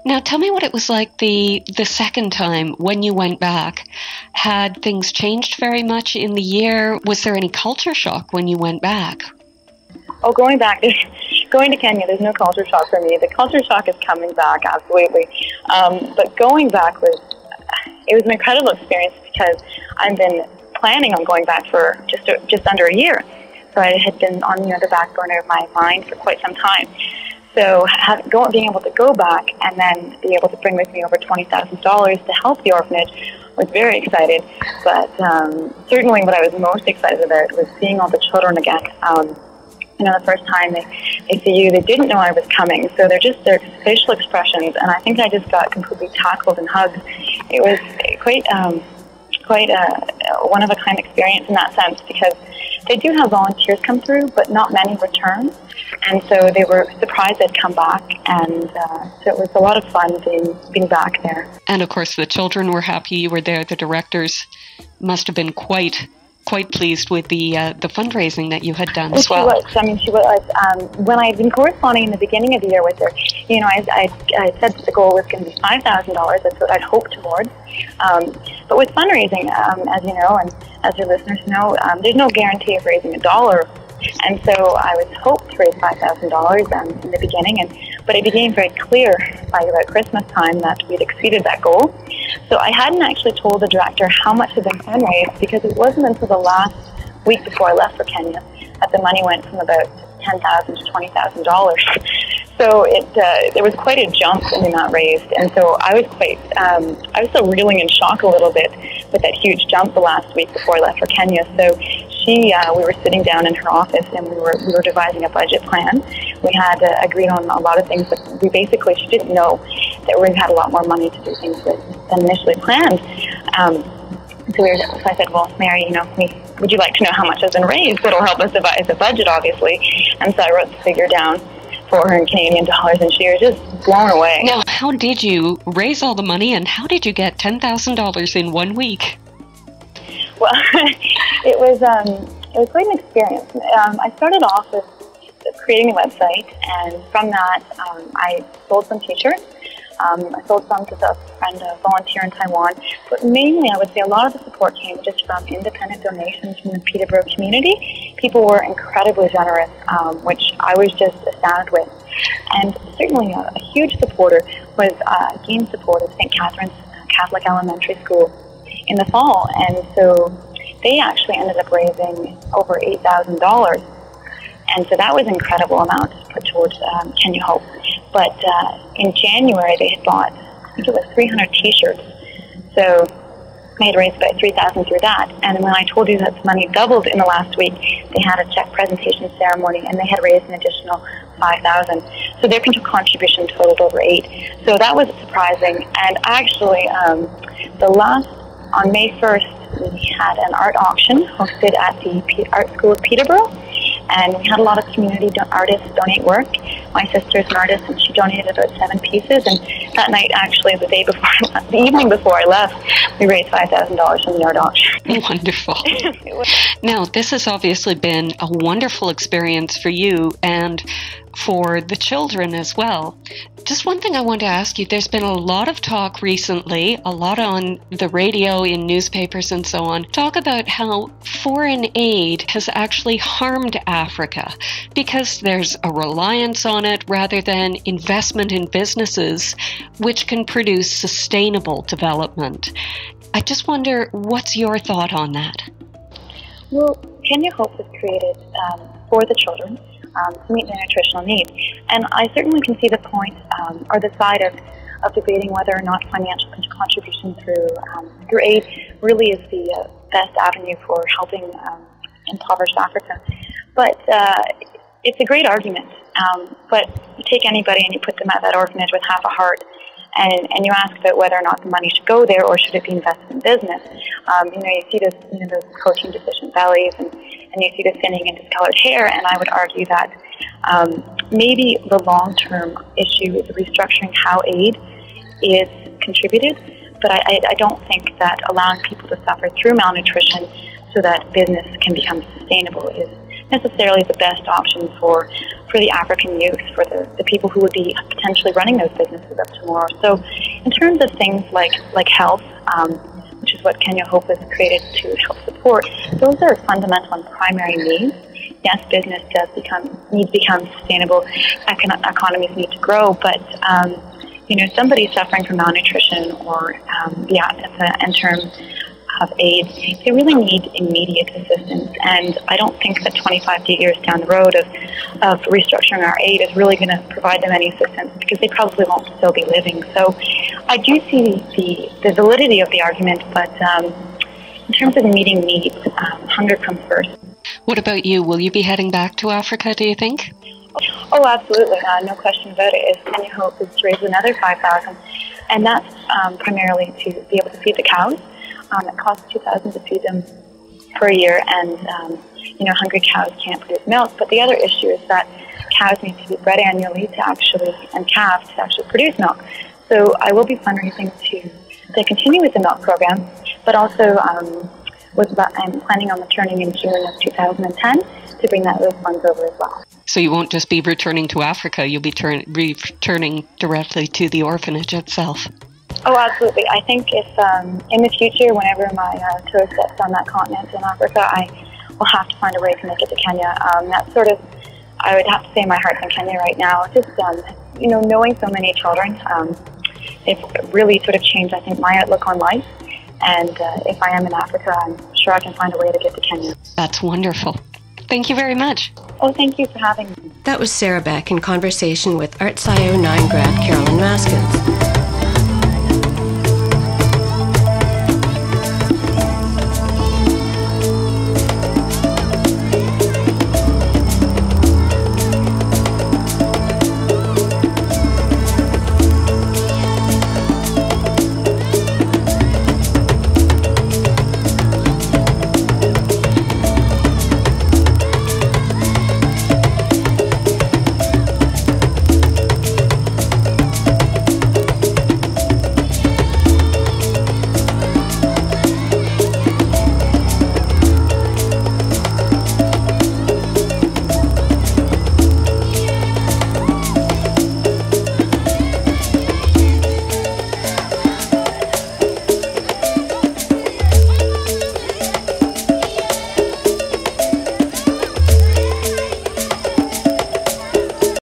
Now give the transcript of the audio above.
Now, tell me what it was like the second time when you went back. Had things changed very much in the year? Was there any culture shock when you went back? Oh, going to Kenya, there's no culture shock for me. The culture shock is coming back, absolutely. But going back it was an incredible experience because I've been planning on going back for just under a year. So I had been on the back burner of my mind for quite some time. So being able to go back and then be able to bring with me over $20,000 to help the orphanage was very excited. But certainly what I was most excited about was seeing all the children again. The first time they see you, they didn't know I was coming. So their facial expressions, and I think I just got completely tackled and hugged. It was quite a one-of-a-kind experience in that sense, because they do have volunteers come through, but not many return. And so they were surprised I'd come back, and so it was a lot of fun being back there. And of course the children were happy you were there. The directors must have been quite pleased with the fundraising that you had done as well. She was. When I had been corresponding in the beginning of the year with her, I said that the goal was going to be $5,000. That's what I'd hoped towards. But with fundraising, as you know, and as your listeners know, there's no guarantee of raising $1. And so I was hoped to raise $5,000 in the beginning, but it became very clear by about Christmas time that we'd exceeded that goal. So I hadn't actually told the director how much had been fundraised, because it wasn't until the last week before I left for Kenya that the money went from about $10,000 to $20,000. So there was quite a jump in the amount raised, and so I was still reeling in shock a little bit with that huge jump the last week before I left for Kenya. So we were sitting down in her office, and we were devising a budget plan. We had agreed on a lot of things, but she didn't know that we had a lot more money to do things with than initially planned. So I said, well, Mary, would you like to know how much has been raised? It'll help us devise a budget, obviously. And so I wrote the figure down for her in Canadian dollars, and she was just blown away. Now, how did you raise all the money, and how did you get $10,000 in 1 week? Well, it was quite an experience. I started off with creating a website, and from that, I sold some T-shirts. I sold some to a friend, a volunteer in Taiwan, but mainly I would say a lot of the support came just from independent donations from the Peterborough community. People were incredibly generous, which I was just astounded with. And certainly a huge supporter was gained support of St. Catherine's Catholic Elementary School in the fall, and so they actually ended up raising over $8,000. And so that was an incredible amount to put towards Kenya Hope. But in January, they had bought, I think it was 300 T-shirts. So they had raised about $3,000 through that. And when I told you that the money doubled in the last week, they had a check presentation ceremony, and they had raised an additional $5,000. So their contribution totaled over $8,000. So that was surprising. And actually, on May 1st, we had an art auction hosted at the Art School of Peterborough. And we had a lot of community artists donate work. My sister's an artist, and she donated about 7 pieces. And that night, actually, the evening before I left, we raised $5,000 from the art auction. Wonderful. Now, this has obviously been a wonderful experience for you and for the children as well. Just one thing I want to ask you, there's been a lot of talk recently, a lot on the radio, in newspapers and so on, talk about how foreign aid has actually harmed Africa because there's a reliance on it rather than investment in businesses which can produce sustainable development. I just wonder, what's your thought on that? Well, Kenya Hope was created for the children to meet their nutritional needs. And I certainly can see the point or the side of debating whether or not financial contribution through aid really is the best avenue for helping impoverished Africa. But it's a great argument. But you take anybody and you put them at that orphanage with half a heart, and you ask about whether or not the money should go there or should it be invested in business. You see those protein deficient bellies, and you see the thinning and discolored hair, and I would argue that maybe the long-term issue is restructuring how aid is contributed, but I don't think that allowing people to suffer through malnutrition so that business can become sustainable is necessarily the best option for for the African youth, for the people who would be potentially running those businesses up tomorrow. So in terms of things like health, which is what Kenya Hope was created to help support, those are fundamental and primary needs. Yes, business does need to become sustainable, economies need to grow, but somebody suffering from malnutrition or in terms of AIDS, they really need immediate assistance. And I don't think that 25 years down the road of restructuring our aid is really going to provide them any assistance, because they probably won't still be living. So I do see the validity of the argument, but in terms of meeting needs, hunger comes first. What about you? Will you be heading back to Africa, do you think? Oh, absolutely. No question about it. Kenya Hope is to raise another $5,000, and that's primarily to be able to feed the cows. It costs $2,000 to feed them per year, and hungry cows can't produce milk. But the other issue is that cows need to be bred annually and calved to actually produce milk. So I will be fundraising to continue with the milk program, but also I'm planning on returning in June of 2010 to bring those funds over as well. So you won't just be returning to Africa, you'll be returning directly to the orphanage itself. Oh, absolutely. I think if in the future, whenever my toe steps on that continent in Africa, I will have to find a way to make it to Kenya. That's sort of, I would have to say my heart's in Kenya right now. Just, knowing so many children, it's really sort of changed, I think, my outlook on life. And if I am in Africa, I'm sure I can find a way to get to Kenya. That's wonderful. Thank you very much. Oh, thank you for having me. That was Sarah Beck in conversation with ArtsIO 9 grad Carolyn Maskens.